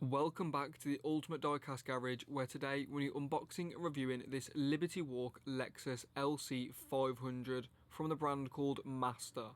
Welcome back to the Ultimate Diecast Garage, where today we're unboxing and reviewing this Liberty Walk LEXUS LC500 from the brand called Master.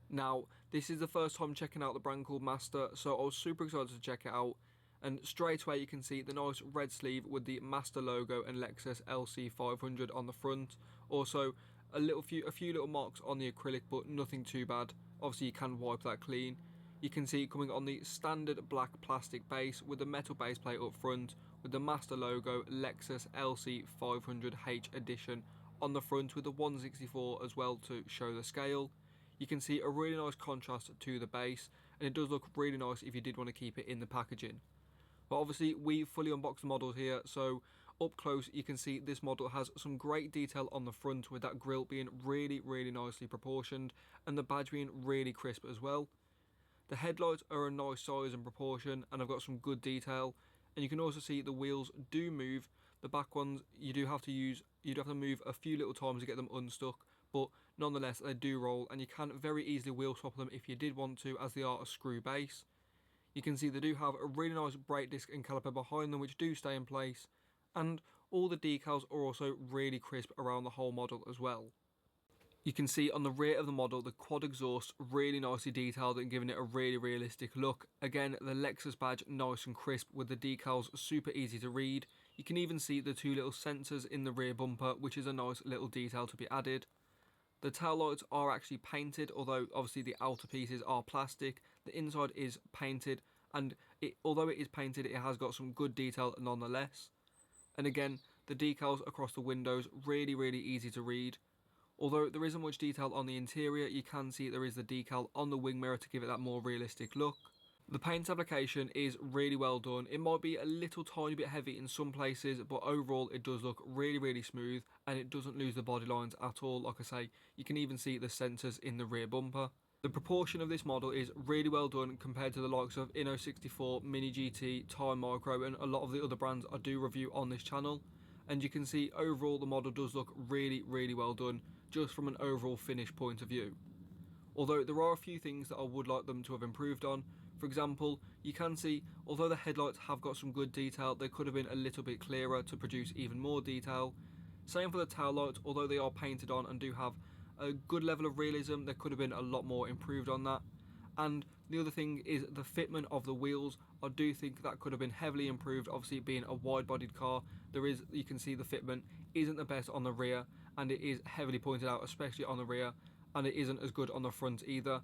Now, this is the first time checking out the brand called Master, so I was super excited to check it out. And straight away you can see the nice red sleeve with the Master logo and LEXUS LC500 on the front. Also, a few little marks on the acrylic, but nothing too bad. Obviously you can wipe that clean. You can see it coming on the standard black plastic base with the metal base plate up front with the Master logo LEXUS LC500H edition on the front with the 164 as well to show the scale. You can see a really nice contrast to the base, and it does look really nice if you did want to keep it in the packaging. But obviously we fully unboxed the model here, so up close you can see this model has some great detail on the front, with that grille being really nicely proportioned and the badge being really crisp as well. The headlights are a nice size and proportion and have got some good detail, and you can also see the wheels do move. The back ones you'd have to move a few little times to get them unstuck, but nonetheless they do roll, and you can very easily wheel swap them if you did want to, as they are a screw base. You can see they do have a really nice brake disc and caliper behind them which do stay in place, and all the decals are also really crisp around the whole model as well. You can see on the rear of the model the quad exhaust really nicely detailed and giving it a really realistic look. Again, the Lexus badge nice and crisp with the decals super easy to read. You can even see the two little sensors in the rear bumper, which is a nice little detail to be added. The tail lights are actually painted, although obviously the outer pieces are plastic. The inside is painted, and although it is painted, it has got some good detail nonetheless. And again, the decals across the windows really easy to read. Although there isn't much detail on the interior, you can see there is the decal on the wing mirror to give it that more realistic look. The paint application is really well done. It might be a little tiny bit heavy in some places, but overall it does look really smooth, and it doesn't lose the body lines at all. Like I say, you can even see the sensors in the rear bumper. The proportion of this model is really well done compared to the likes of Inno64, Mini GT, Time Micro, and a lot of the other brands I do review on this channel. And you can see overall the model does look really well done, just from an overall finish point of view. Although there are a few things that I would like them to have improved on. For example, you can see although the headlights have got some good detail, they could have been a little bit clearer to produce even more detail. Same for the tail lights, although they are painted on and do have a good level of realism, there could have been a lot more improved on that. And the other thing is the fitment of the wheels. I do think that could have been heavily improved. Obviously being a wide-bodied car, you can see the fitment isn't the best on the rear, and it is heavily pointed out, especially on the rear, and it isn't as good on the front either.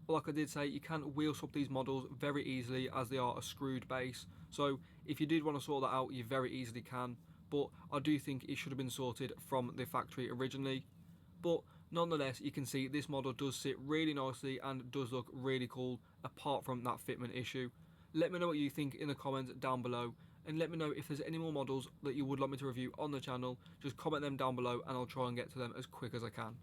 Like I did say, you can wheel swap these models very easily as they are a screwed base, so if you did want to sort that out, you very easily can, but I do think it should have been sorted from the factory originally. But nonetheless, you can see this model does sit really nicely and does look really cool apart from that fitment issue. Let me know what you think in the comments down below, and let me know if there's any more models that you would like me to review on the channel. Just comment them down below and I'll try and get to them as quick as I can.